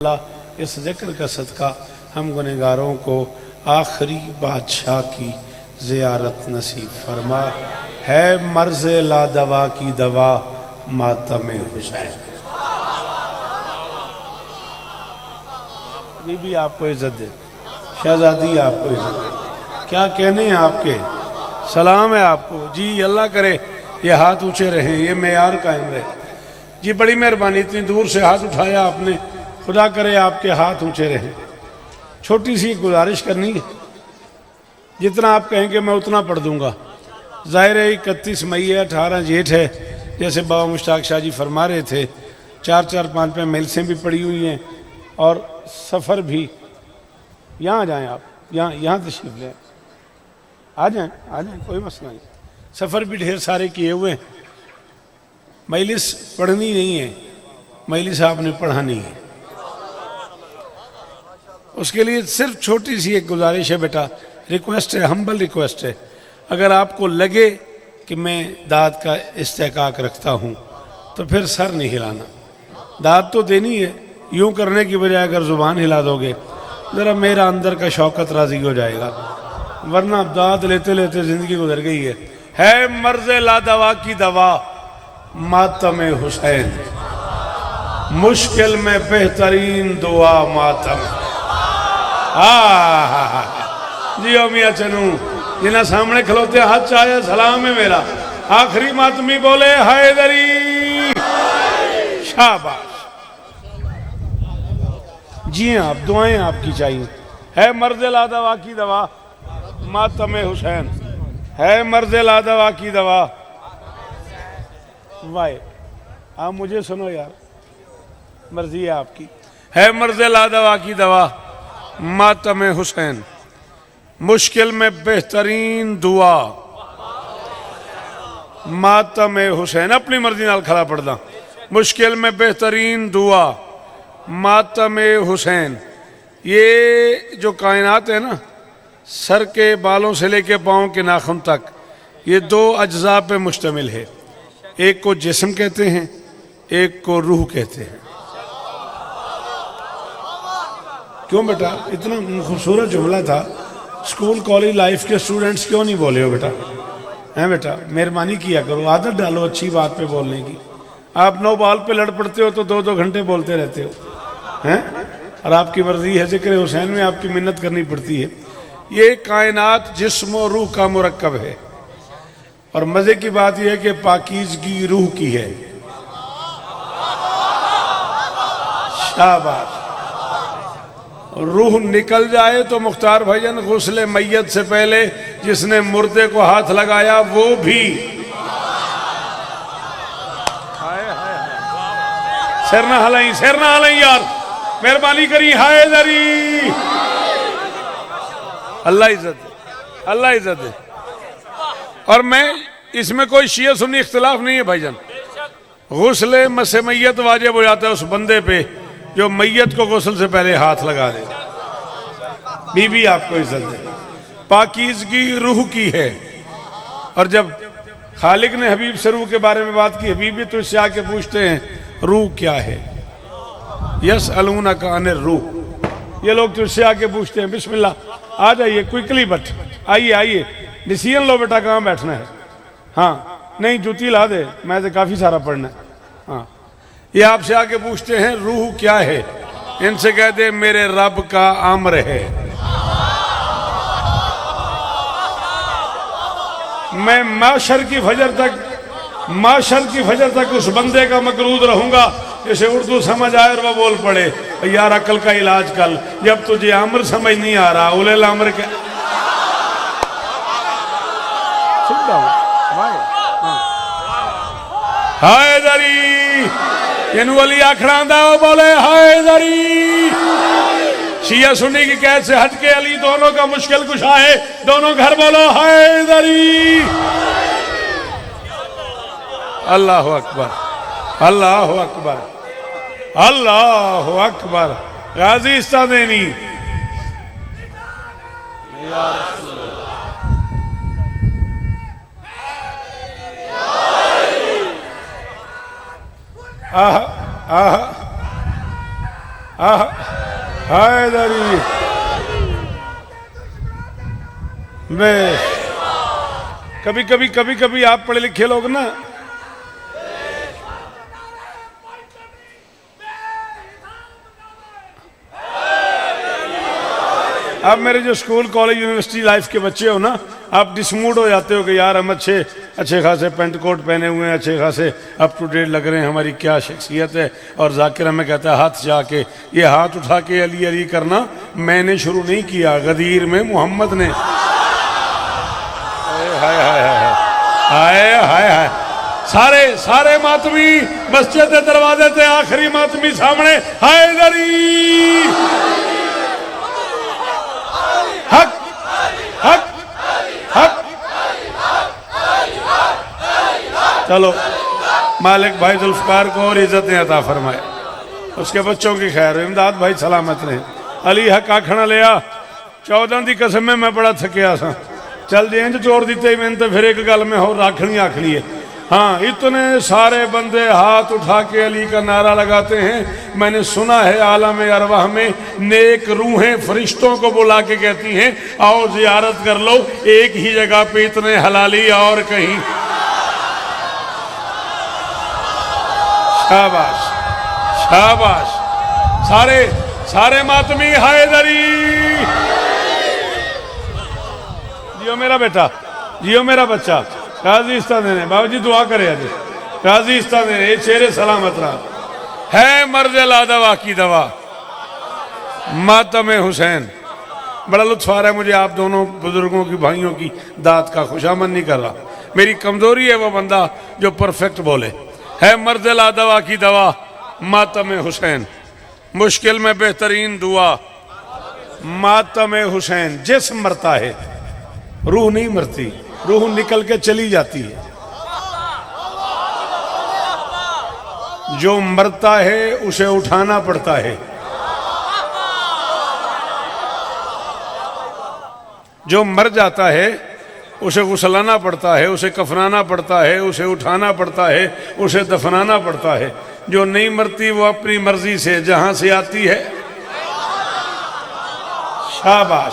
अल्लाह इस जिक्र का सदका हम गुनहगारों को आखिरी बादशाह की ज़ियारत नसीब फरमा। है मर्ज़ ला दवा की दवा मातम हुसैन। बीबी आपको इज्जत दे, शहजादी आपको इज्जत दे, क्या कहने हैं आपके, सलाम है आपको जी। अल्लाह करे ये हाथ ऊंचे रहे, ये मेयार कायम रहे जी। बड़ी मेहरबानी, इतनी दूर से हाथ उठाया आपने, खुदा करे आपके हाथ ऊंचे रहें। छोटी सी गुजारिश करनी है, जितना आप कहेंगे मैं उतना पढ़ दूंगा। ज़ाहिर है 31 मई है, 18 जेठ है, जैसे बाबा मुश्ताक शाह जी फरमा रहे थे। 4-4, 5 मेल्सें भी पड़ी हुई हैं और सफ़र भी। यहाँ जाएं आप, यहाँ तशरीफ लें, आ जाएं कोई मसला नहीं। सफ़र भी ढेर सारे किए हुए हैं। मजलिस पढ़नी नहीं है, मजलिस आपने पढ़ानी है। उसके लिए सिर्फ छोटी सी एक गुजारिश है बेटा, रिक्वेस्ट है, हम्बल रिक्वेस्ट है। अगर आपको लगे कि मैं दाद का इस्तेकाक रखता हूँ तो फिर सर नहीं हिलाना। दाद तो देनी है, यूं करने की बजाय अगर ज़ुबान हिला दोगे ज़रा मेरा अंदर का शौकत राज़ी हो जाएगा, वरना दाद लेते लेते ज़िंदगी गुजर गई है मर्ज़ ला दवा की दवा मातम हुसैन, मुश्किल में बेहतरीन दुआ मातम। जियो मियाँ चनू, जिन्हें सामने खलोते हाथ चाहे सलाम है मेरा। आखिरी मातमी बोले हैदरी, शाबाश जी। आप दुआएं आपकी चाहिए। है मर्ज़ ला दवा की दवा मातम हुसैन, है मर्ज़ ला दवा की दवा। वाह, आप मुझे सुनो यार, मर्जी है आपकी। है मर्ज़ ला दवा की दवा मातम हुसैन, मुश्किल में बेहतरीन दुआ मातम हुसैन। अपनी मर्जी नाल खड़ा पढ़दा, मुश्किल में बेहतरीन दुआ मातम हुसैन। ये जो कायनात है ना, सर के बालों से लेके पाँव के नाखून तक, ये 2 अज्जा पे मुश्तमिल है। एक को जिस्म कहते हैं, एक को रूह कहते हैं। क्यों बेटा, इतना खूबसूरत जुमला था, स्कूल कॉलेज लाइफ के स्टूडेंट्स क्यों नहीं बोले हो बेटा? हैं बेटा, मेहरबानी किया करो, आदत डालो अच्छी बात पे बोलने की। आप 9 बाल पे लड़ पड़ते हो तो 2-2 घंटे बोलते रहते हो हैं, और आपकी मर्जी है जिक्र हुसैन में आपकी मिन्नत करनी पड़ती है। ये कायनात जिस्म और रूह का मुरक्कब है, और मजे की बात यह है कि पाकीज़गी रूह की है। शाबाश। रूह निकल जाए तो मुख्तार भाईजान गुस्ले मैयत से पहले जिसने मुर्दे को हाथ लगाया वो भी सिर ना हलाई यार, मेहरबानी करी। हाय दरी, अल्लाह इज्जत दे। और मैं इसमें कोई शिया सुन्नी इख्तिलाफ नहीं है भाईजान। गुस्ले मसे मैयत वाजिब हो जाता है उस बंदे पे जो मैयत को गुस्ल से पहले हाथ लगा दे। बीबी आपको इज्जत दे, पाकीज़गी रूह की है। और जब खालिक ने हबीब से रूह के बारे में बात की, हबीब भी तो इससे आके पूछते हैं रूह क्या है। यस अलूना का अनिर रूह, ये लोग तो इससे आके पूछते हैं। बिस्मिल्लाह आ जाइए क्विकली, बट आइए डिसीजन लो बेटा, कहाँ बैठना है। हाँ नहीं, जूती ला दे, मैं तो काफ़ी सारा पढ़ना है। हाँ, ये आपसे आके पूछते हैं रूह क्या है। इनसे कह दे मेरे रब का अम्र है। मैं माशर की फजर तक उस बंदे का मकरूद रहूंगा जैसे उर्दू समझ आए और वह बोल पड़े यार अकल का इलाज कल, जब तुझे अम्र समझ नहीं आ रहा उलेल अम्र के। हाय दरी, इन वली आखड़ा बोले हाय दरी। शिया सुन्नी की कैद से हट के अली दोनों का मुश्किल कुशा है, दोनों घर बोलो हाय दरी। अल्लाह अकबर, अल्लाह अकबर, अल्लाह अकबर। गाजी इस्तादेनी, आहा हैदरी बे। कभी कभी आप पढ़े लिखे लोग ना आप मेरे जो स्कूल कॉलेज यूनिवर्सिटी लाइफ के बच्चे हो ना, आप डिसमूड हो जाते हो कि यार हम अच्छे खासे पेंट कोट पहने हुए हैं, अच्छे खासे अप टू डेट लग रहे हैं, हमारी क्या शख्सियत है। और जाकिर हमें कहता है हाथ जाके, ये हाथ उठा के अली अली करना मैंने शुरू नहीं किया, गदीर में मोहम्मद ने। हाय हाय हाय हाय हाय हाय। सारे मातमी मस्जिद के दरवाजे थे, आखिरी मातमी सामने हैदरी हक हक हक। चलो मालिक भाई जुल्फकार को और इज्जतें अता फरमाए, उसके बच्चों की खैर, इमदाद भाई सलामत रहे। अली हक आखना लिया 14 की कसम में मैं बड़ा थकिया सा, चल जे इंज जोड़ दिते मैंने तो फिर एक गल में हो आखनी आखनी है। हाँ, इतने सारे बंदे हाथ उठा के अली का नारा लगाते हैं। मैंने सुना है आलम अरवाह में नेक रूहें फरिश्तों को बुला के कहती हैं आओ जियारत कर लो, एक ही जगह पे इतने हलाली और कहीं। शाबाश शाबाश। सारे मातमी हैदरी। जियो मेरा बेटा, जियो मेरा बच्चा, राजी इस्ता देने बाबा जी दुआ करे आज, राजी इस्ता देने, चेहरे सलामत रहा। है मर्द ला दवा की दवा मातम हुसैन। बड़ा लुत्फ आ रहा है मुझे आप दोनों बुजुर्गों की भाइयों की दात का, खुशामद नहीं कर रहा, मेरी कमजोरी है वो बंदा जो परफेक्ट बोले। है मर्द ला दवा की दवा मातम हुसैन, मुश्किल में बेहतरीन दुआ मातम हुसैन। जिस्म मरता है, रूह नहीं मरती, रूह निकल के चली जाती है। जो मरता है उसे उठाना पड़ता है, जो मर जाता है उसे गुसलाना पड़ता है, उसे कफनाना पड़ता है, उसे उठाना पड़ता है, उसे दफनाना पड़ता है। जो नहीं मरती वो अपनी मर्जी से जहां से आती है। शाबाश,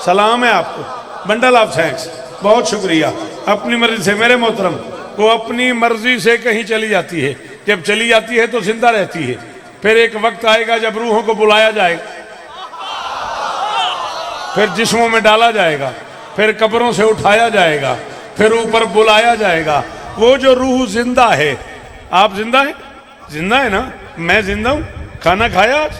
सलाम है आपको, बंडल ऑफ थैंक्स, बहुत शुक्रिया। अपनी मर्जी से मेरे मोहतरम, वो अपनी मर्जी से कहीं चली जाती है। जब चली जाती है तो जिंदा रहती है, फिर एक वक्त आएगा जब रूहों को बुलाया जाएगा, फिर जिस्मों में डाला जाएगा, फिर कब्रों से उठाया जाएगा, फिर ऊपर बुलाया जाएगा। वो जो रूह जिंदा है, आप जिंदा है? जिंदा है ना? मैं जिंदा हूं। खाना खाया? आज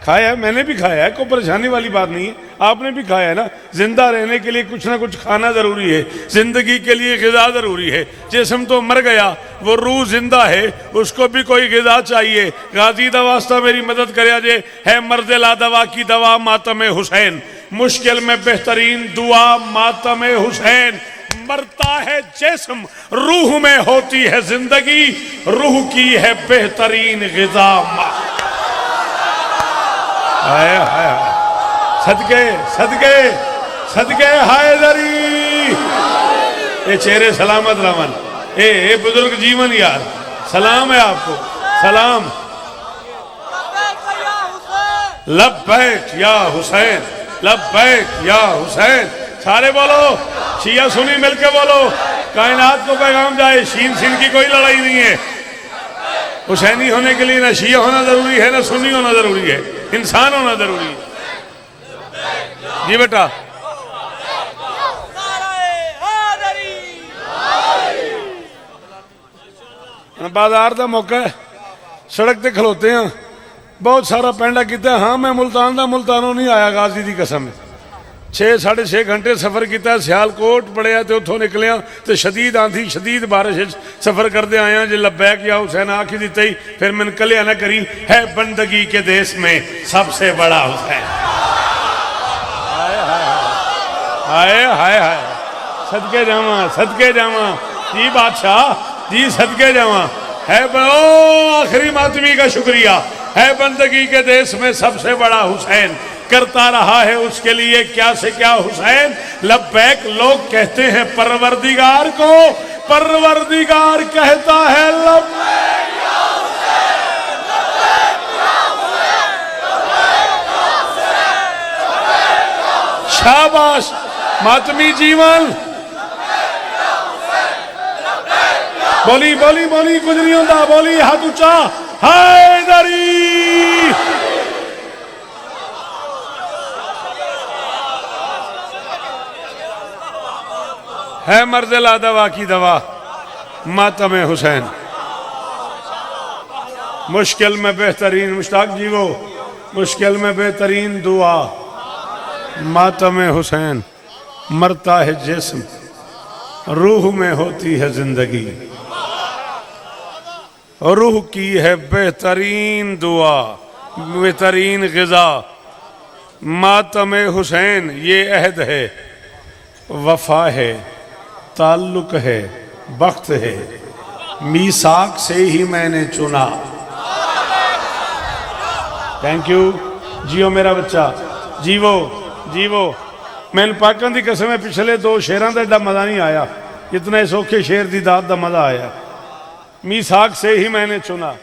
खाया, मैंने भी खाया है, कोई परेशानी वाली बात नहीं है, आपने भी खाया है ना। जिंदा रहने के लिए कुछ ना कुछ खाना जरूरी है, जिंदगी के लिए ग़िज़ा जरूरी है। जिस्म तो मर गया, वो रूह जिंदा है, उसको भी कोई ग़िज़ा चाहिए। गाजी दा वास्ता मेरी मदद करे जे। है मर्द ला दवा की दवा मातम हुसैन, मुश्किल में बेहतरीन दुआ मातम हुसैन। मरता है जिस्म, रूह में होती है जिंदगी, रूह की है बेहतरीन ग़िज़ा। हाय हाय, सदके सदके सदके हैदरी। ये चेहरे सलामत रमन, ए बुजुर्ग जीवन यार, सलाम है आपको, सलाम। लब्बैक या हुसैन, लब्बैक या हुसैन। सारे बोलो, शिया सुनी मिलके बोलो, कायनात को पैगाम जाए। शीन सीन की कोई लड़ाई नहीं है। हुसैनी होने के लिए ना शिया होना जरूरी है, ना सुन्नी होना जरूरी है, इंसान होना जरूरी है। जी बेटा, बाजार का मौका है, सड़क ते खलोते हैं, बहुत सारा पेंडा किया। हाँ, मैं मुल्तान का मुल्तानों नहीं आया, गाजी की कसम। 6-6.5 घंटे सफ़र किया, सियालकोट पड़िया तो उतों निकलिया तो शदीद आंधी शदीद बारिश सफ़र करते आया। जो लब्बैक या हुसैन आखी दी ही, फिर मैंने कलिया ना करी। है बंदगी के देश में सबसे बड़ा हुसैन। हाय हाय हाय, सदके जावा, सदके जावा जी बादशाह जी, सदके जावा। है आखिरी मातमी का शुक्रिया। है बंदगी के देश में सबसे बड़ा हुसैन, करता रहा है उसके लिए क्या से क्या हुसैन। लब्बैक लोग कहते हैं परवरदिगार को, परवरदिगार कहता है लब्बैक या हुसैन, लब्बैक या हुसैन, शाबाश मातमी जीवन। बोली बोली बोली कुछ नहीं होता, बोली हाथ ऊंचा, हैदरी। है मर्दला दवा की दवा मातम हुसैन। मुश्किल में बेहतरीन मुश्ताक जी वो मुश्किल में बेहतरीन दुआ मातम हुसैन। मरता है जिस्म, रूह में होती है जिंदगी। रूह की है बेहतरीन दुआ, बेहतरीन ग़िज़ा मातम हुसैन। ये अहद है, वफा है, ताल्लुक है, वक्त है, मीसाक से ही मैंने चुना। Thank you. जियो मेरा बच्चा, जीवो जीवो। मैंने पाकन की कसम है पिछले 2 शेरां का एडा मजा नहीं आया जितना सौखे शेर की दात का मजा आया। मीसाक से ही मैंने चुना।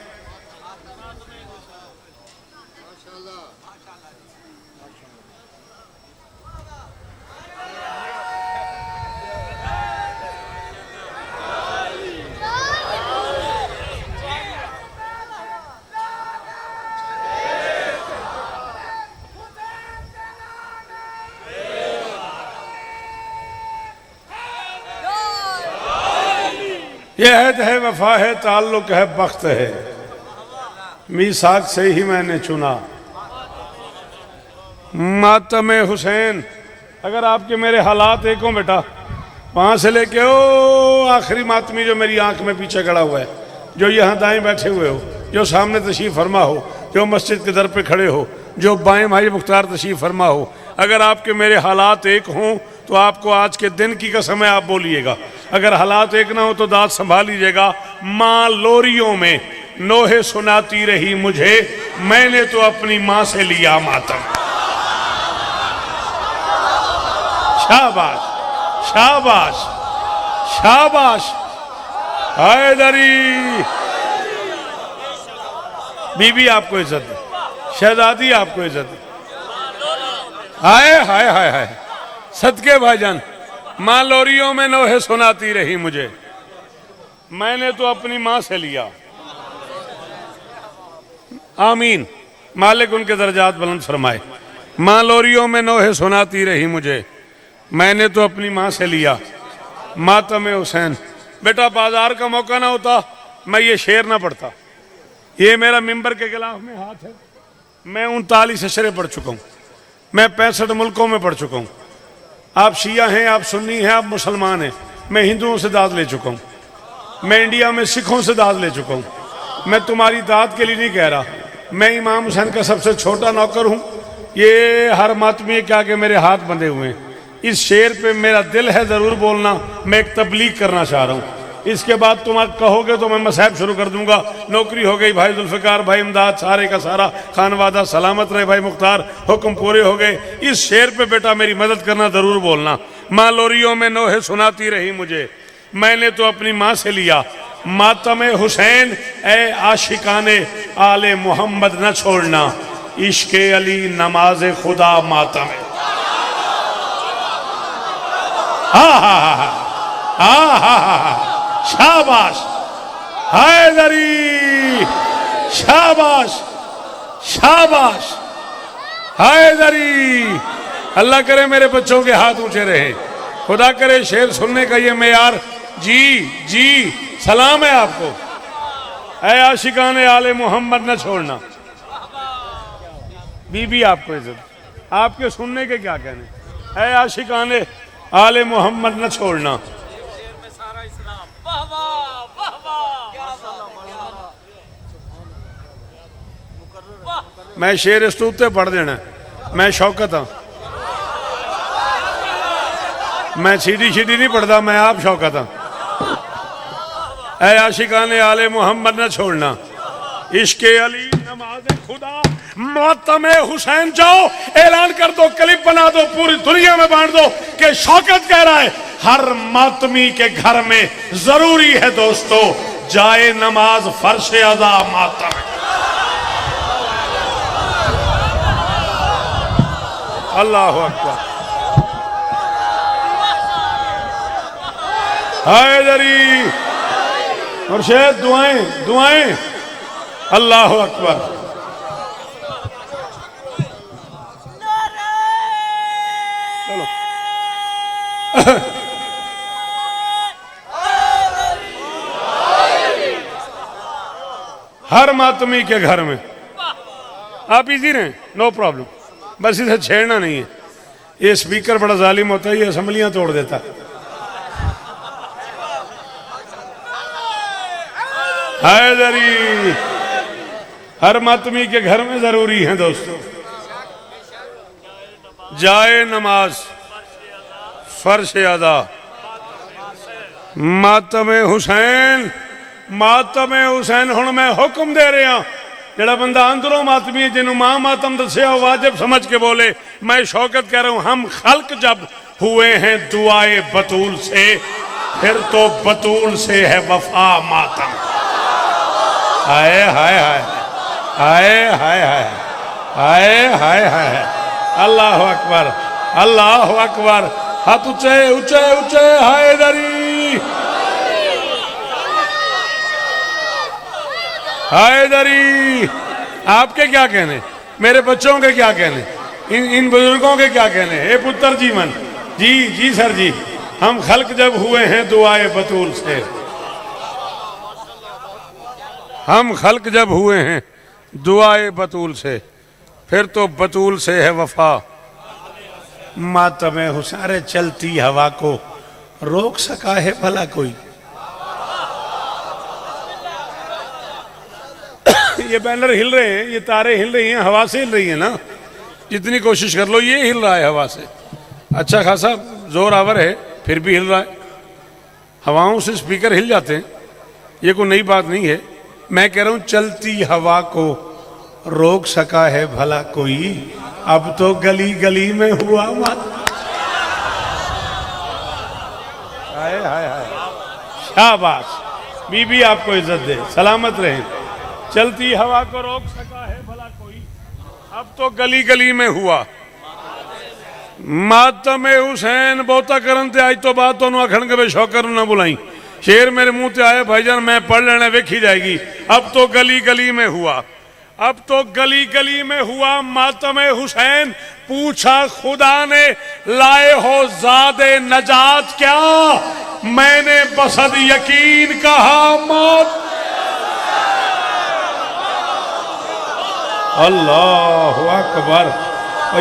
ये अहद है, वफा है, ताल्लुक है, बख्त है, मीसाक से ही मैंने चुना मातम हुसैन। अगर आपके मेरे हालात एक हो बेटा, वहाँ से लेके ओ आखिरी मातमी जो मेरी आंख में पीछे खड़ा हुआ है, जो यहाँ दाएं बैठे हुए हो, जो सामने तशरीफ फरमा हो, जो मस्जिद के दर पे खड़े हो, जो बाएं भाई मुख्तार तशरीफ फरमा हो, अगर आपके मेरे हालात एक हों तो आपको आज के दिन की कसम है आप बोलिएगा। अगर हालात एक ना हो तो दांत संभाल लीजिएगा। माँ लोरियों में नोहे सुनाती रही मुझे, मैंने तो अपनी माँ से लिया मातम। शाबाश शाबाश शाबाश हैदरी। बीबी आपको इज्जत दे, शहजादी आपको इज्जत दे। हाय हाय हाय हाय सदके भाईजान। माँ लोरियों में नोहे सुनाती रही मुझे, मैंने तो अपनी माँ से लिया। आमीन। मालिक उनके दर्जात बुलंद फरमाए। माँ लोरियों में नोहे सुनाती रही मुझे, मैंने तो अपनी माँ से लिया मातम हुसैन। बेटा बाजार का मौका ना होता मैं ये शेर ना पढ़ता। ये मेरा मिंबर के गिलाफ में हाथ है। मैं 39 अशरे पढ़ चुका हूँ, मैं 65 मुल्कों में पढ़ चुका हूँ। आप शिया हैं, आप सुन्नी हैं, आप मुसलमान हैं। मैं हिंदुओं से दाद ले चुका हूँ, मैं इंडिया में सिखों से दाद ले चुका हूँ। मैं तुम्हारी दाद के लिए नहीं कह रहा, मैं इमाम हुसैन का सबसे छोटा नौकर हूँ। ये हर मातमी के आगे मेरे हाथ बंधे हुए हैं। इस शेर पे मेरा दिल है ज़रूर बोलना, मैं एक तबलीग करना चाह रहा हूँ। इसके बाद तुम कहोगे तो मैं मसाहब शुरू कर दूंगा। नौकरी हो गई भाई जुल्फ़िकार, भाई इमदाद, सारे का सारा खानवादा सलामत रहे, भाई मुख्तार, हुक्म पूरे हो गए। इस शेर पे बेटा मेरी मदद करना ज़रूर बोलना। माँ लोरियों में नोहे सुनाती रही मुझे, मैंने तो अपनी माँ से लिया मातम हुसैन। ए आशिकाने आले मोहम्मद न छोड़ना, इश्क़े अली नमाज खुदा मातम। हा हा हा हा हा हा। शाबाश हैदरी, शाबाश शाबाश हैदरी। अल्लाह करे मेरे बच्चों के हाथ ऊंचे रहे, खुदा करे शेर सुनने का ये मेयार। जी जी सलाम है आपको। ऐ आशिकाने आले मोहम्मद न छोड़ना। बीबी आपको इज्जत, आपके सुनने के क्या कहने। ऐ आशिकाने आले मोहम्मद न छोड़ना। मैं शेर इस्तूते पढ़ देना, मैं शौकत हाँ। मैं सीधी सीधी नहीं पढ़ता, मैं आप शौकत हाँ। ऐ आशिकाने आले मोहम्मद न छोड़ना, इश्क़े अली नमाज खुदा मातम हुसैन। जाओ ऐलान कर दो, क्लिप बना दो, पूरी दुनिया में बांट दो कि शौकत कह रहा है हर मातमी के घर में जरूरी है दोस्तों जाए नमाज फर्श अज़ा मातम। अल्लाह अकबर। हैदरी। मुर्शिद दुआएं दुआएं। अल्लाह अकबर। चलो हर मातमी के घर में आप इजी रहें, नो प्रॉब्लम, बस इसे छेड़ना नहीं है। ये स्पीकर बड़ा जालिम होता है, ये असम्बलियां तोड़ देता। हैदरी हर मातमी के घर में जरूरी है दोस्तों। जाए नमाज फर्श अदा। मातमे हुसैन हुण मैं हुक्म दे रहा, जड़ा बंदा अंदरों मातमी है, जिन्होंने मां मातम दसिया वाजिब समझ के बोले। मैं शौकत कह रहा हूं, हम खल्क जब हुए हैं दुआए बतूल से, फिर तो बतूल से है वफा मातम। हाय हाय हाय हाय हाय हाय हाय हाय हाय। अल्लाह अकबर अल्लाह अकबर। हाथ ऊंचे ऊंचे ऊंचे। हैदरी हैदरी। आपके क्या कहने, मेरे बच्चों के क्या कहने, इन बुजुर्गों के क्या कहने। हे पुत्र जीवन जी जी सर जी, हम खल्क जब हुए हैं दुआए बतूल से, हम खल्क जब हुए हैं दुआए बतूल से, फिर तो बतूल से है वफा। मातमे हुसैन चलती हवा को रोक सका है भला कोई। ये बैनर हिल रहे हैं, ये तारे हिल रही हैं, हवा से हिल रही है ना, जितनी कोशिश कर लो ये हिल रहा है हवा से। अच्छा खासा जोर आवर है, फिर भी हिल रहा है। हवाओं से स्पीकर हिल जाते हैं, ये कोई नई बात नहीं है। मैं कह रहा हूं चलती हवा को रोक सका है भला कोई, अब तो गली गली में हुआ मत। हाय हाय हाय। शाबाश बीबी, आपको इज्जत दे, सलामत रहे। चलती हवा को रोक सका है भला कोई, अब तो गली गली में हुआ। मातमे हुसैन बहुता करन ते आज तो बात तो आखन के वे शौकर ना बुलाई। शेर मेरे मुंह ते आए भाईजान, मैं पढ़ लेना वेखी जाएगी। अब तो गली गली में हुआ, अब तो गली गली में हुआ। मातमे हुसैन पूछा खुदा ने, लाए हो ज़ादे नजात क्या, मैंने बसद यकीन कहा मौत। अल्लाह अकबर।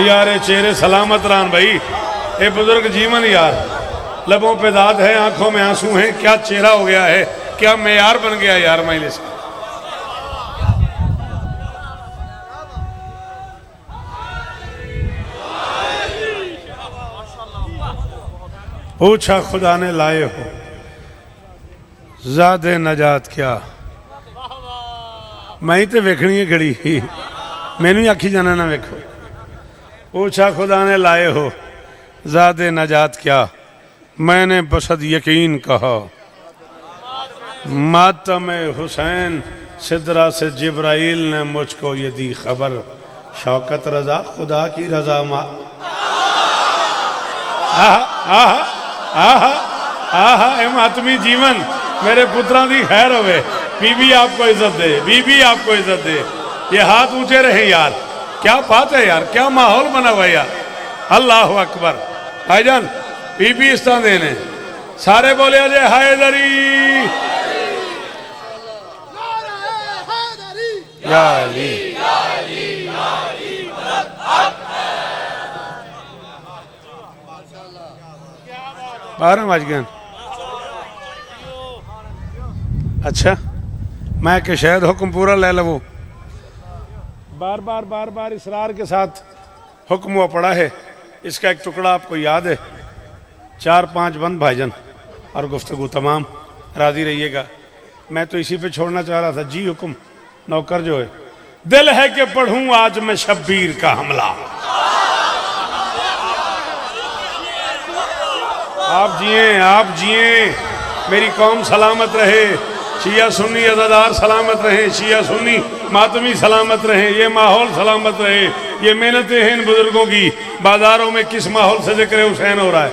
यार चेहरे सलामत रान भाई, ये बुजुर्ग जीवन यार, लबों पे दाद है, आंखों में आंसू हैं, क्या चेहरा हो गया है, क्या मेयार बन गया यार माइले से। पूछा खुदा ने, लाए हो ज़ादे नजात क्या, मैं तो वेखनी है घड़ी, मैनू ही आखी जाना ना वेखो। पूछा खुदा ने, लाए हो ज़ादे नजात क्या, मैंने बसद यकीन कहा। मातम हुसैन सिदरा से जिब्राइल ने मुझको ये दी खबर, शौकत रजा खुदा की रजा मा। आहा आहा आहा आहा। मातमी जीवन मेरे पुत्रा दी खैर होवे। बीबी आपको इज्जत दे, बीबी आपको इज्जत दे। ये हाथ ऊंचे रहे यार, क्या बात है यार, क्या माहौल बना हुआ यार। अल्लाह अकबर। भाईजान बीबी इस तरह देने, सारे बोले अजय हैदरी या अली। 12 बज गए। अच्छा मैं कि शायद हुक्म पूरा ले लो। बार बार इसरार के साथ हुक्म हुआ पड़ा है। इसका एक टुकड़ा आपको याद है, 4-5 बंद भाईजान और गुफ्तगू तमाम, राजी रहिएगा। मैं तो इसी पे छोड़ना चाह रहा था। जी हुक्म। नौकर जो है, दिल है कि पढ़ूं आज मैं शब्बीर का हमला। आप जिए, मेरी कौम सलामत रहे, शिया सुन्नी अज़ादार सलामत रहे, शिया सुन्नी मातमी सलामत रहे, ये माहौल सलामत रहे। ये मेहनतें हैं इन बुजुर्गों की। बाजारों में किस माहौल से जिक्र हुसैन हो रहा है।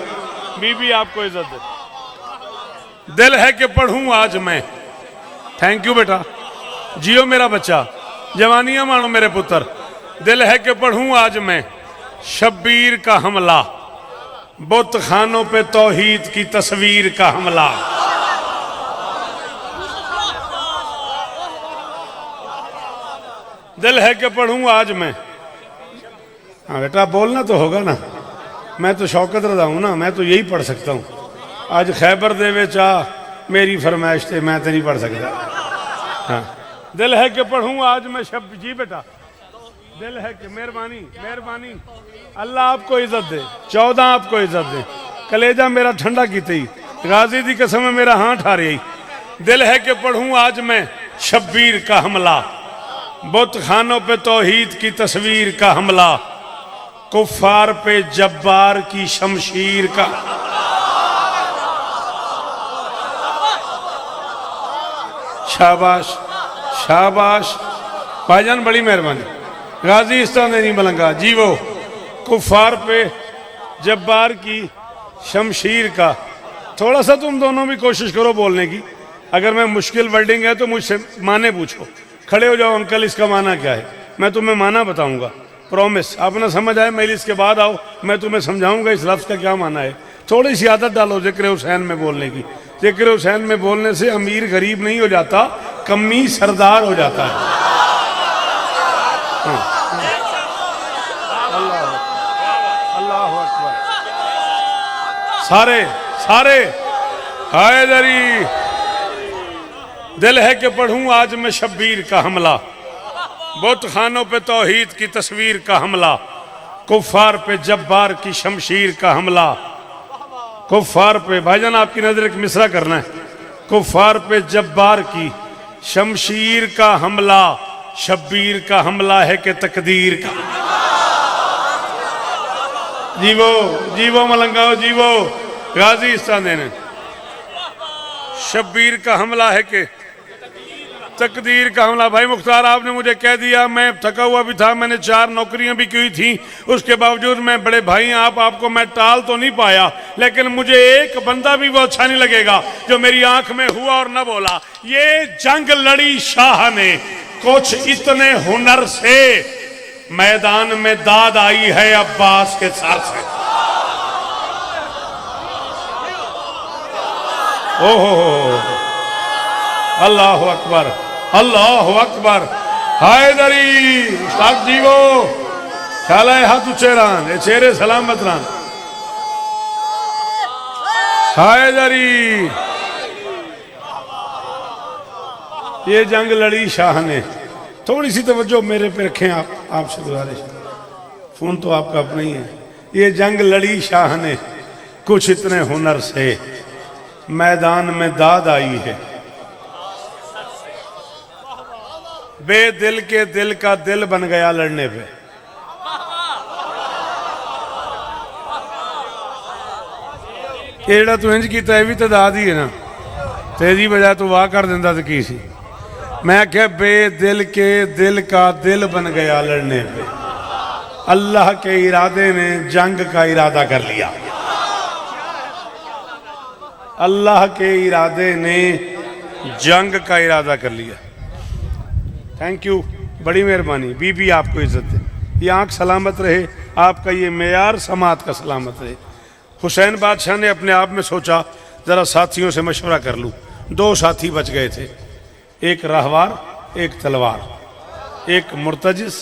बीबी आपको इज्जत दे। दिल है कि पढ़ूं आज मैं। थैंक यू बेटा, जियो मेरा बच्चा, जवानियां मानो मेरे पुत्र। दिल है कि पढ़ूं आज मैं शब्बीर का हमला, बुत खानों पे तौहीद की तस्वीर का हमला। दिल है कि पढ़ूं आज मैं। हाँ बेटा बोलना तो होगा ना, मैं तो शौकत रजा हूं ना, मैं तो यही पढ़ सकता हूं। आज खैबर दे विच आ मेरी फरमाइश थे, मैं तो नहीं पढ़ सकता। हाँ दिल है कि पढ़ूं आज मैं शब्द। जी बेटा दिल है कि मेहरबानी मेहरबानी, अल्लाह आपको इज्जत दे, 14 आपको इज्जत दे। कलेजा मेरा ठंडा की थी, गाजी दी कसम में मेरा हाथ आ रही। दिल है कि पढ़ूं आज मैं शब्बीर का हमला, बुत खानों पे तौहीद की तस्वीर का हमला, कुफ्फार पे जब्बार की शमशीर का। शाबाश शाबाश भाईजान, बड़ी मेहरबानी। गाजी इस तरह नहीं बलंगा जी, वो कुफ्फार पे जब्बार की शमशीर का। थोड़ा सा तुम दोनों भी कोशिश करो बोलने की। अगर मैं मुश्किल वर्डिंग है तो मुझसे माने पूछो। खड़े हो जाओ, अंकल इसका माना क्या है, मैं तुम्हें माना बताऊंगा। प्रॉमिस, आप ना समझ आए मेरी इसके बाद आओ, मैं तुम्हें समझाऊंगा इस लफ्ज़ का क्या माना है। थोड़ी सी आदत डालो जिक्र हुसैन में बोलने की। जिक्र हुसैन में बोलने से अमीर गरीब नहीं हो जाता, कमी सरदार हो जाता है। अल्लाह अकबर। सारे सारे हैदरी। दिल है कि पढ़ूं आज मैं शब्बीर का हमला, बुत खानों पे तौहीद की तस्वीर का हमला, कुफ्फार पे जब्बार की शमशीर का हमला। कुफ्फार पे भाईजान आपकी नजर एक मिसरा करना है। कुफ्फार पे जब्बार की शमशीर का हमला, शब्बीर का हमला है कि तकदीर का। जीवो मलंगाओ जीवो, गाजी इस तरह देने। शब्बीर का हमला है कि तकदीर का हमला। भाई मुख्तार आपने मुझे कह दिया, मैं थका हुआ भी था, मैंने 4 नौकरियां भी की थी, उसके बावजूद मैं बड़े भाई आपको मैं टाल तो नहीं पाया, लेकिन मुझे एक बंदा भी वो अच्छा नहीं लगेगा जो मेरी आंख में हुआ और न बोला। ये जंग लड़ी शाह ने कुछ इतने हुनर से, मैदान में दाद आई है अब्बास के सर से। ओहो अल्लाह अकबर अल्लाह अकबर। हैदरी उस्ताद जीवो, ख्याल है हाथ ऊंचे रान, ये चेहरे सलामत रान। हैदरी ये जंग लड़ी शाह ने। थोड़ी सी तवज्जो मेरे पे रखें आपसे गुजारिश, फोन तो आपका अपना ही है। ये जंग लड़ी शाह ने कुछ इतने हुनर से, मैदान में दाद आई है। बेदिल के दिल का दिल बन गया लड़ने पे। जेड़ा तू इंज किया भी तो दाद ही है ना, तेरी बजाय तू वाह कर देंदा तो की सी। मैं क्या बेदिल के दिल का दिल बन गया लड़ने पे। अल्लाह के इरादे ने जंग का इरादा कर लिया। अल्लाह के इरादे ने जंग का इरादा कर लिया। थैंक यू, बड़ी मेहरबानी। बीबी आपको इज्जत दे, ये आंख सलामत रहे, आपका ये मेयार समात का सलामत रहे। हुसैन बादशाह ने अपने आप में सोचा ज़रा साथियों से मशवरा कर लूँ। 2 साथी बच गए थे, एक रहवार एक तलवार, एक मुर्तजिस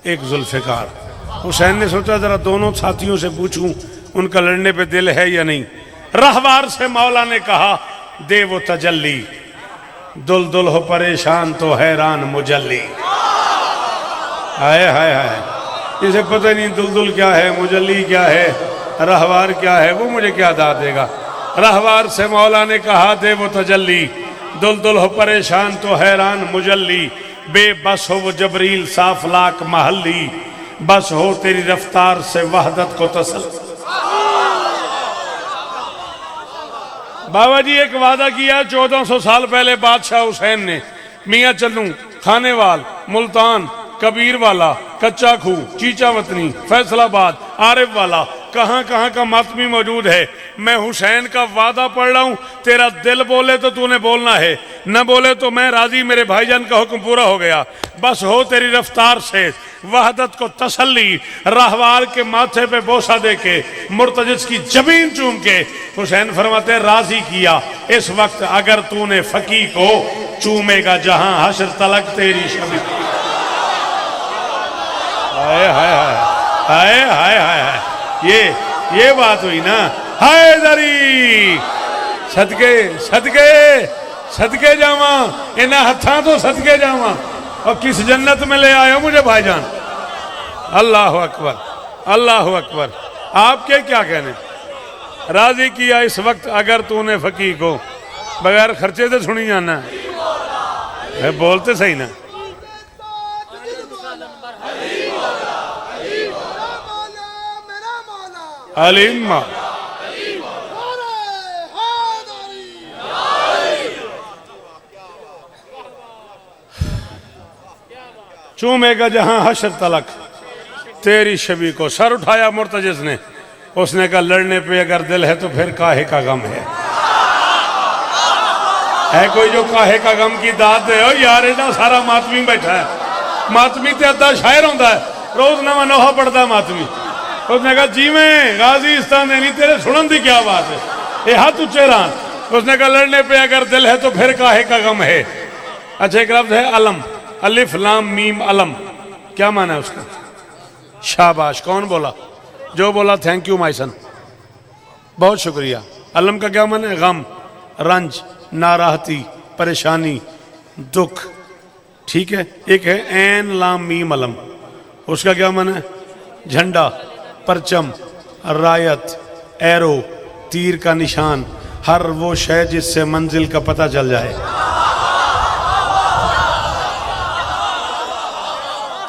एक जुल्फ़िकार। हुसैन ने सोचा ज़रा दोनों साथियों से पूछूं उनका लड़ने पे दिल है या नहीं। रहवार से मौला ने कहा दे वो तजल्ली, दुल दुल हो परेशान तो हैरान मुजल्ली। हाय हाय हाय, इसे पता नहीं दुल दुल क्या है, मुजल्ली क्या है, रहवार क्या है, वो मुझे क्या दाद देगा। रहवार से मौला ने कहा दे वो तजल्ली, दुल दुल हो परेशान तो हैरान मुजल्ली। बेबस हो वो जबरील साफ लाक महल्ली, बस हो तेरी रफ्तार से वहदत को तसल्ली। बाबा जी एक वादा किया 1400 साल पहले बादशाह हुसैन ने। मियाँ चन्नू, खानेवाल, मुल्तान, कबीर वाला, कच्चा खूह, चीचा वतनी, फैसलाबाद, आरिफ वाला, कहाँ कहाँ का मातमी मौजूद है। मैं हुसैन का वादा पढ़ रहा हूँ, तेरा दिल बोले तो तूने बोलना है, न बोले तो मैं राजी, मेरे भाईजान का हुक्म पूरा हो गया। बस हो तेरी रफ्तार से वहदत को तसल्ली, राहवार के माथे पे बोसा दे के, मुर्तजिज की जमीन चूम के हुसैन फरमाते राजी किया। इस वक्त अगर तूने फकी को चूमेगा जहां हश्र तलक तेरी शबी। हाय हाय हाय हाय हाय हाय, ये बात हुई ना। हाय दरी सदके सदके सदके जावा, इन्हें हथा तो सदके जावा, और किस जन्नत में ले आए हो मुझे भाईजान। अल्लाह अकबर अल्लाह अकबर। आपके क्या कहने, राजी किया इस वक्त अगर तूने फकी को, बगैर खर्चे से सुनी जाना है, बोलते सही ना। अलीमा चूमेगा जहां हश्र तलक तेरी शबी को। सर उठाया मुर्तजिज ने, उसने कहा लड़ने पे अगर दिल है तो फिर काहे का गम है कोई जो काहे का गम की दाद दे। ओ यार इतना सारा मातमी बैठा है, मातमी ते अद्धा शायर होता है, रोज नवा नोहा पढ़ता मातमी। उसने कहा जीवें गाजीस्तान नहीं, तेरे सुनन की क्या बात है, ये हाथ उच्चे रहा। उसने कहा लड़ने पे अगर दिल है तो फिर काहे का गम है। अच्छा एक लफ्ज है अलम, अलिफ लाम मीम अलम, क्या माना है उसका? शाबाश। कौन बोला? जो बोला थैंक यू माई सन, बहुत शुक्रिया। अलम का क्या माना है? गम, रंज, नाराहती, परेशानी, दुख। ठीक है। एक है एन लाम मीम अलम, उसका क्या माना है? झंडा, परचम, रायत, एरो, तीर का निशान, हर वो शय जिससे मंजिल का पता चल जाए।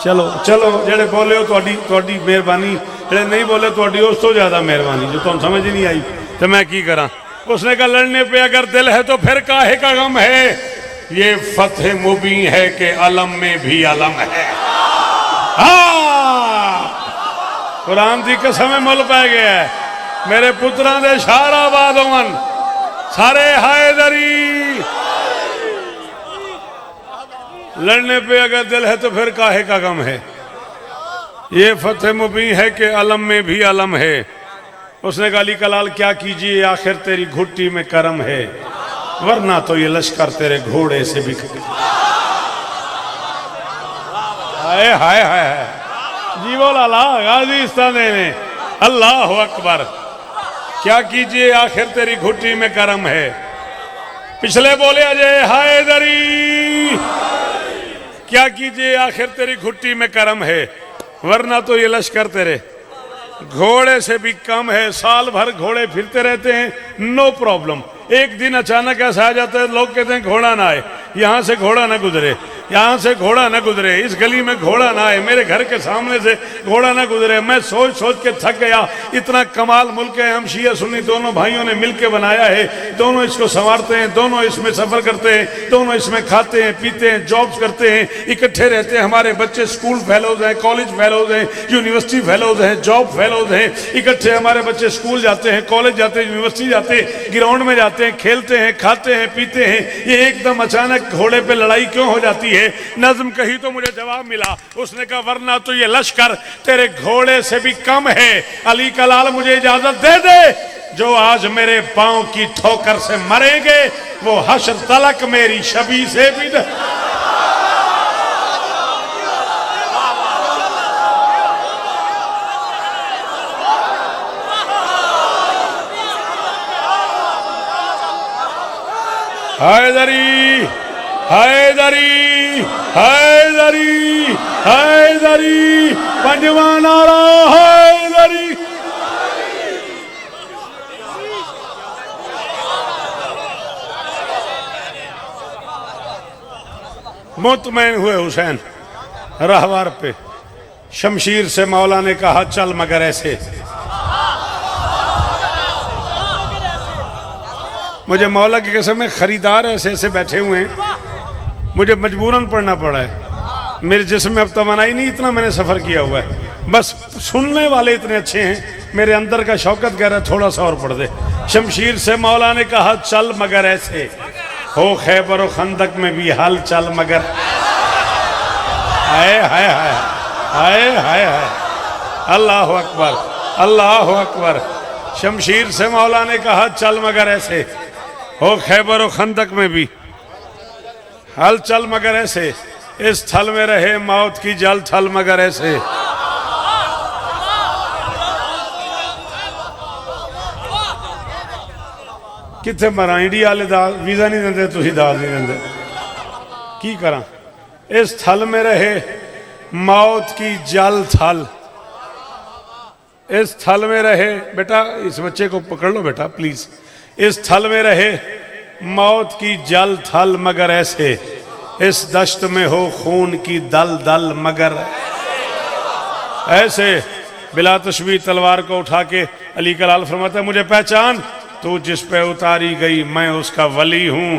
चलो चलो जेड़े बोले हो थोड़ी मेहरबानी, जेड़े नहीं बोले थोड़ी उस तो ज्यादा मेहरबानी, जो तुम समझ नहीं आई तो मैं की करा। उसने कहा लड़ने पे अगर दिल है तो फिर काहे का गम है, ये फतेह मुबीन है कि अलम में भी अलम है। कुरान की कसम मुल पै गया है, मेरे पुत्रां दे शाराबाद होवन सारे हैदरी। लड़ने पे अगर दिल है तो फिर काहे का गम है, ये फतेह मुबीन है कि अलम में भी अलम है। उसने कहा अली कलाल क्या कीजिए, आखिर तेरी घुट्टी में करम है, वरना तो ये लश्कर तेरे घोड़े से बिक गया। हाय हाय हाय जी बोला ला गाजीस्तान ने। अल्लाह अकबर। क्या कीजिए आखिर तेरी घुट्टी में करम है। पिछले बोले अजय हैदरी, क्या कीजिए आखिर तेरी घुट्टी में करम है, वरना तो ये लश्कर तेरे घोड़े से भी कम है। साल भर घोड़े फिरते रहते हैं, नो प्रॉब्लम। एक दिन अचानक ऐसा आ जाता है, लोग कहते हैं घोड़ा ना आए, यहाँ से घोड़ा ना गुजरे, यहाँ से घोड़ा ना गुजरे, इस गली में घोड़ा ना आए, मेरे घर के सामने से घोड़ा ना गुजरे। मैं सोच सोच के थक गया। इतना कमाल मुल्क है, हम शिया सुन्नी दोनों भाइयों ने मिलकर बनाया है, दोनों इसको संवारते हैं, दोनों इसमें सफर करते हैं, दोनों इसमें खाते हैं पीते हैं, जॉब्स करते हैं, इकट्ठे रहते हैं। हमारे बच्चे स्कूल फेलोज हैं, कॉलेज फेलोज हैं, यूनिवर्सिटी फेलोज हैं, जॉब फेलोज हैं, इकट्ठे हमारे बच्चे स्कूल जाते हैं, कॉलेज जाते हैं, यूनिवर्सिटी जाते हैं, ग्राउंड में जाते हैं, खेलते हैं, खाते हैं, पीते हैं। ये एकदम अचानक घोड़े पे लड़ाई क्यों हो जाती है? नज्म कही तो मुझे जवाब मिला। उसने कहा वरना तो ये लश्कर तेरे घोड़े से भी कम है। अली कलाल मुझे इजाजत दे दे, जो आज मेरे पांव की ठोकर से मरेंगे वो हश्र तलक मेरी शबी से भी हैदरी हैदरी हैदरी हैदरी, पंजवा नारा हैदरी। मुतमैन हुए हुसैन रहवार पे। शमशीर से मौला ने कहा चल मगर ऐसे। मुझे मौला की कसम में खरीदार ऐसे ऐसे बैठे हुए हैं, मुझे मजबूरन पढ़ना पड़ा है। मेरे जिस्म में अब तमन्नाई नहीं, इतना मैंने सफर किया हुआ है। बस सुनने वाले इतने अच्छे हैं, मेरे अंदर का शौकत कह रहा है थोड़ा सा और पढ़ दे। शमशीर से मौला ने कहा चल मगर ऐसे, हो खैबर और खंदक में भी हाल चल मगर। हाय हाय हाय हाय हाय हाय, अल्लाह अकबर अल्लाह अकबर। शमशीर से मौला ने कहा चल मगर ऐसे, हो खैबर और खंदक में भी हाल चल मगर ऐसे, इस थल में रहे मौत की जल थल मगर ऐसे। कितने मरा इंडिया वाले दाल वीजा नहीं देंगे, तुसी दाल नहीं देंगे, की करा। इस थल में रहे मौत की जल थल, इस थल में रहे, बेटा इस बच्चे को पकड़ लो बेटा प्लीज। इस थल में रहे मौत की जल थल मगर ऐसे, इस दश्त में हो खून की दल दल मगर ऐसे। बिला तशबीह तलवार को उठा के अली कलाल फरमाता है मुझे पहचान, तू जिस पे उतारी गई मैं उसका वली हूं,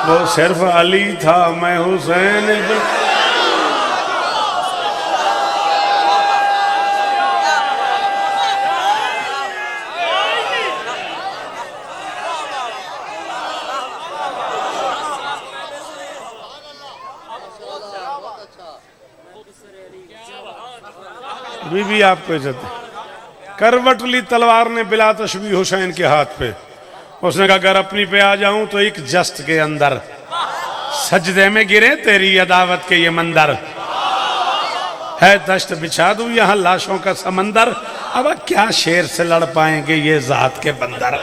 वो सिर्फ अली था मैं हुसैन। बीबी आपको इज्जत है। करवट ली तलवार ने बिला तशबीह हुसैन के हाथ पे, उसने कहा अगर अपनी पे आ जाऊं तो एक जस्त के अंदर सजदे में गिरे तेरी अदावत के ये मंदर है, दश्त बिछा दूं यहां लाशों का समंदर, अब क्या शेर से लड़ पाएंगे ये जात के बंदर।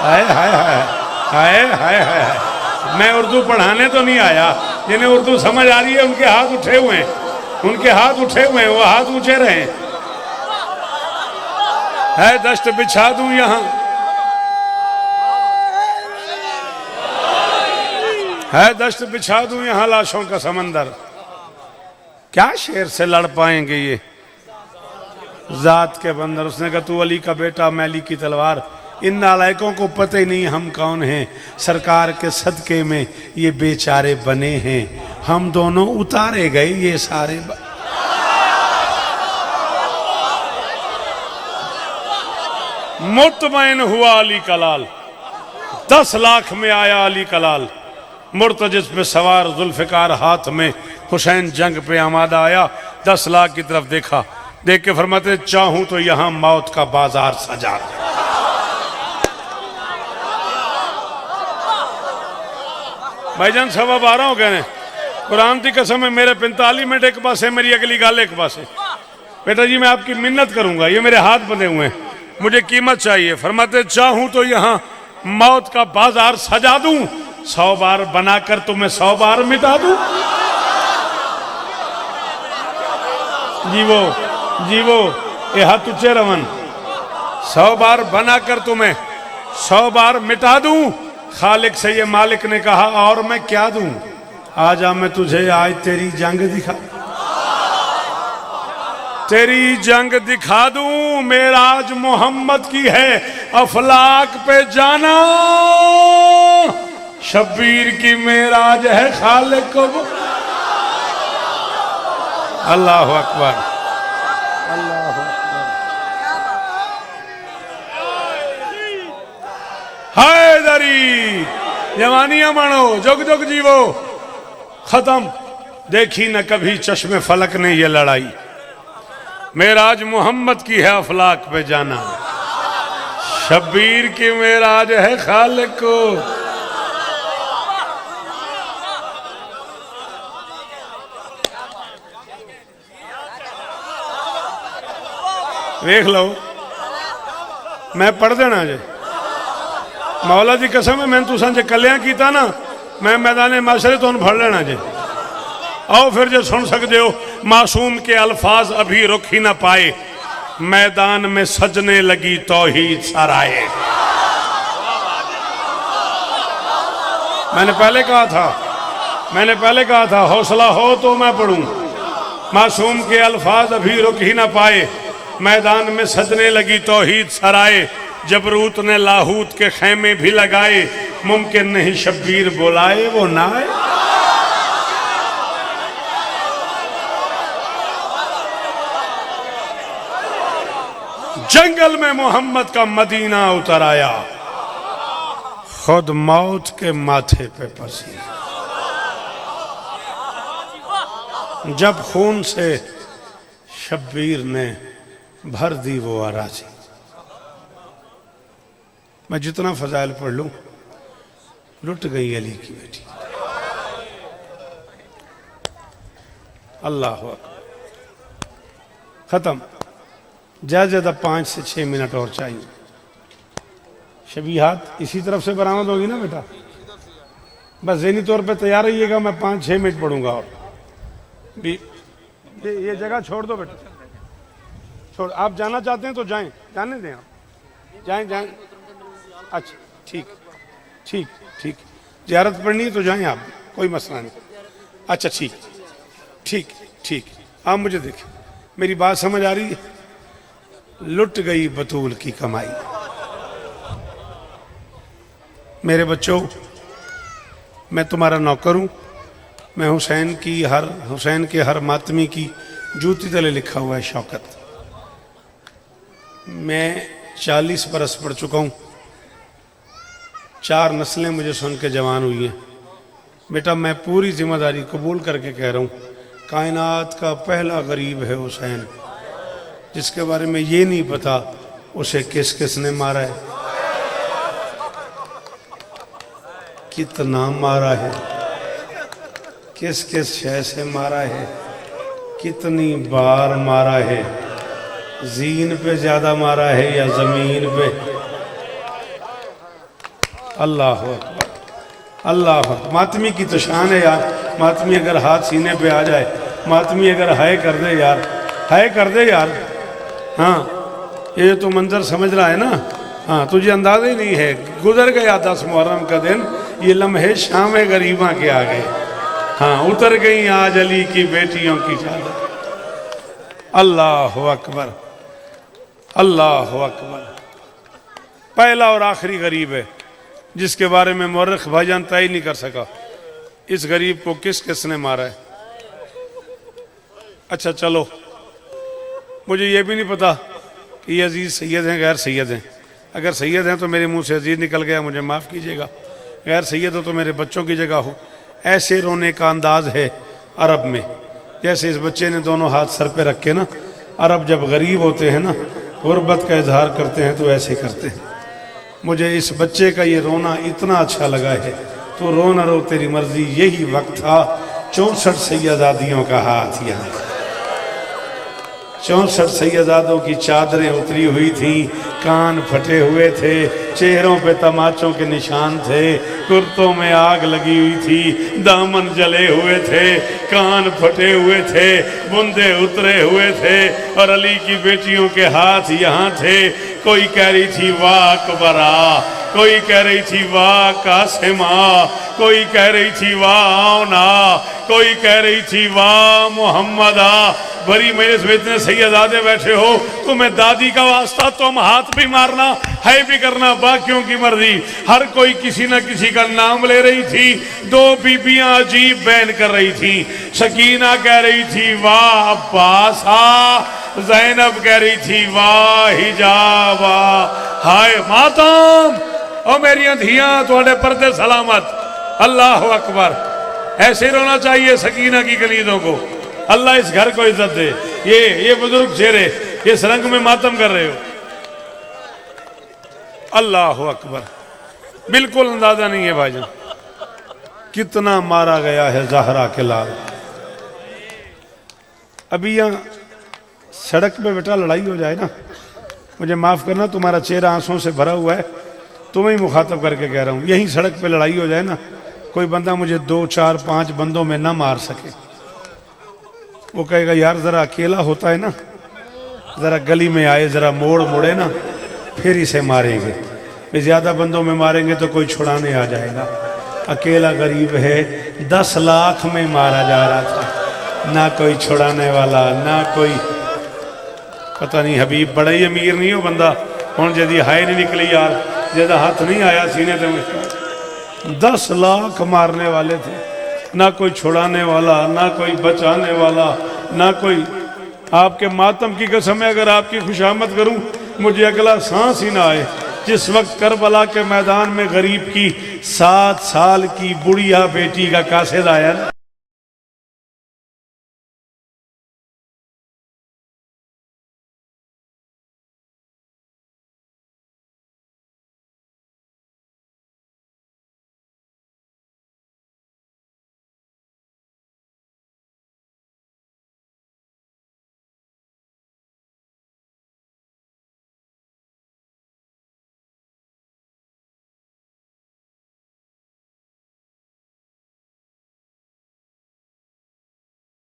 हाय हाय हाय हाय हाय हाय। मैं उर्दू पढ़ाने तो नहीं आया, जिन्हें उर्दू समझ आ रही है उनके हाथ उठे हुए हैं, उनके हाथ उठे हुए हैं, वो हाथ ऊंचे रहे। है दश्त बिछा दूं यहां, है दश्त बिछा दूं यहां लाशों का समंदर, क्या शेर से लड़ पाएंगे ये जात के बंदर। उसने कहा तू अली का बेटा मैं अली की तलवार, इन नालायकों को पता ही नहीं हम कौन हैं, सरकार के सदके में ये बेचारे बने हैं, हम दोनों उतारे गए ये सारे मुतमईन हुआ अली कलाल, 10 लाख में आया अली कलाल, मुर्तजिस पे सवार जुल्फिकार हाथ में हुसैन जंग पे आमादा आया। 10 लाख की तरफ देखा, देख के फरमाते चाहूं तो यहां मौत का बाजार सजा। भाईजान 12:15 हो गए ने, कुरान की कसम है मेरे 45 मिनट एक पास है, मेरी अगली गाल एक पास है। बेटा जी मैं आपकी मिन्नत करूंगा, ये मेरे हाथ बंधे हुए हैं, मुझे कीमत चाहिए। फरमाते चाहूं तो यहां मौत का बाजार सजा दूं, 100 बार बनाकर तुम्हें 100 बार मिटा दूं। जीवो ये हाथ उच्चे रवन, 100 बार बनाकर तुम्हें 100 बार मिटा दूं। खालिक से ये मालिक ने कहा और मैं क्या दूं, आजा मैं तुझे आज तेरी जंग दिखा, तेरी जंग दिखा दूं। मेराज मोहम्मद की है अफलाक पे जाना, शब्बीर की मेराज है खालिक को। अल्लाह अकबर अल्लाह अकबर। हैदरी जवानियां मानो, जुग जुग जीवो, खत्म देखी न कभी चश्मे फलक ने ये लड़ाई। मेराज मोहम्मद की है अफलाक पे जाना, शब्बीर की मेराज है खालिक को। देख लो मैं पढ़ देना जे, मौला की कसम है मैं तुसा जे कलिया किया ना, मैं मैदान माशरे तो पढ़ लेना जे। आओ फिर जो सुन सकते हो, मासूम के अल्फाज अभी रुक ही ना पाए, मैदान में सजने लगी तौहीद सराए। मैंने पहले कहा था हौसला हो तो मैं पढ़ूं। मासूम के अल्फाज अभी रुक ही ना पाए, मैदान में सजने लगी तौहीद सराए। जबरूत ने लाहूत के खैमे भी लगाए, मुमकिन नहीं शब्बीर बुलाए वो ना आए। जंगल में मोहम्मद का मदीना उतर आया, खुद मौत के माथे पे पसीना। जब खून से शब्बीर ने भर दी वो आराजी। मैं जितना फजाइल पढ़ लूं, लुट गई अली की बेटी। अल्लाह अकबर। खत्म। ज्यादा 5 से 6 मिनट और चाहिए। शबीहात इसी तरफ से बरामद होगी ना बेटा? बस ज़हनी तौर पे तैयार रहिएगा, मैं 5-6 मिनट पढ़ूंगा और भी। ये जगह छोड़ दो बेटा, छोड़। आप जाना चाहते हैं तो जाएं, जाने दें, आप जाएं। अच्छा ठीक ठीक ठीक, ज़ियारत पढ़नी है तो जाएं आप, कोई मसला नहीं। अच्छा ठीक ठीक ठीक, आप मुझे देखें, मेरी बात समझ आ रही है? लुट गई बतूल की कमाई। मेरे बच्चों, मैं तुम्हारा नौकर हूं। मैं हुसैन के हर मातमी की जूती तले लिखा हुआ है शौकत। मैं 40 बरस पढ़ चुका हूं, 4 नस्लें मुझे सुन के जवान हुई हैं। बेटा, मैं पूरी जिम्मेदारी कबूल करके कह रहा हूं, कायनात का पहला गरीब है हुसैन, जिसके बारे में ये नहीं पता उसे किस किस ने मारा है, कितना मारा है, किस किस शय से मारा है, कितनी बार मारा है, जीन पे ज्यादा मारा है या जमीन पे। अल्लाह अकबर, अल्लाह अकबर। मातमी की तो शान है यार। मातमी अगर हाथ सीने पे आ जाए, मातमी अगर हाय कर दे यार, हाय कर दे यार। हाँ, ये तो मंजर समझ रहा है ना? हाँ, तुझे अंदाजा ही नहीं है। गुजर गया 10 मुहर्रम का दिन, ये लम्हे शाम गरीबा के आ गए। हाँ, उतर गई आज अली की बेटियों की चादर। अल्लाह अकबर, अल्लाह अकबर। पहला और आखिरी गरीब है जिसके बारे में मौरख भाईजान तय नहीं कर सका इस गरीब को किस किसने मारा है। अच्छा चलो, मुझे ये भी नहीं पता कि ये अजीज सैयद हैं गैर सैयद हैं। अगर सैयद हैं तो मेरे मुंह से अजीज निकल गया, मुझे माफ़ कीजिएगा। गैर सैयद हो तो मेरे बच्चों की जगह हो। ऐसे रोने का अंदाज है अरब में, जैसे इस बच्चे ने दोनों हाथ सर पे रखे ना। अरब जब गरीब होते हैं ना, गुर्बत का इजहार करते हैं तो ऐसे करते हैं। मुझे इस बच्चे का ये रोना इतना अच्छा लगा है। तो रो न रो तेरी मर्जी, यही वक्त था 64 सैयदादियों का हाथ यहाँ। 64 सैयदादों की चादरें उतरी हुई थी, कान फटे हुए थे, चेहरों पे तमाचों के निशान थे, कुर्तों में आग लगी हुई थी, दामन जले हुए थे, कान फटे हुए थे, बूंदे उतरे हुए थे, और अली की बेटियों के हाथ यहाँ थे। कोई कह रही थी वाह अकबरा, कोई कह रही थी वाह कासिमा, कोई कह रही थी वाह औना, कोई कह रही थी वाह मोहम्मदा। बड़ी मेरे में इतने सैयदादे बैठे हो, तुम्हें दादी का वास्ता, तुम हाथ भी मारना है भी करना, बाकियों की मर्जी। हर कोई किसी न किसी का नाम ले रही थी। 2 बीबियां अजीब बयान कर रही थी। सकीना कह रही थी वाह अब्बासा, ज़ैनब कह रही थी वाह हिजाबा। हाय मातम, और मेरिया धियां थोड़े पर्दे सलामत। अल्लाह अकबर। ऐसे रोना चाहिए सकीना की कलीदों को। अल्लाह इस घर को इज्जत दे। ये बुजुर्ग चेहरे ये सरंग में मातम कर रहे हो। अल्लाह अकबर। बिल्कुल अंदाजा नहीं है भाईजान कितना मारा गया है ज़हरा के लाल। अभी यहाँ सड़क पे बेटा लड़ाई हो जाए ना, मुझे माफ करना, तुम्हारा चेहरा आंसुओं से भरा हुआ है, तुम्हें ही मुखातब करके कह रहा हूँ। यहीं सड़क पे लड़ाई हो जाए ना, कोई बंदा मुझे 2, 4, 5 बंदों में ना मार सके, वो कहेगा यार जरा अकेला होता है ना, जरा गली में आए, जरा मोड़ मुड़े ना, फिर इसे मारेंगे। वे ज्यादा बंदों में मारेंगे तो कोई छुड़ाने आ जाएगा। अकेला गरीब है, 10 लाख में मारा जा रहा था, ना कोई छुड़ाने वाला, ना कोई। पता नहीं हबीब बड़ा ही अमीर नहीं हो बंदा, हूँ जदी हाय नहीं निकली यार, ज्यादा हाथ नहीं आया सीने पे। 10 लाख मारने वाले थे, ना कोई छुड़ाने वाला, ना कोई बचाने वाला, ना कोई। आपके मातम की कसम है, अगर आपकी खुशामद करूं मुझे अगला सांस ही ना आए। जिस वक्त करबला के मैदान में गरीब की 7 साल की बुढ़िया बेटी का कासिद आया ना,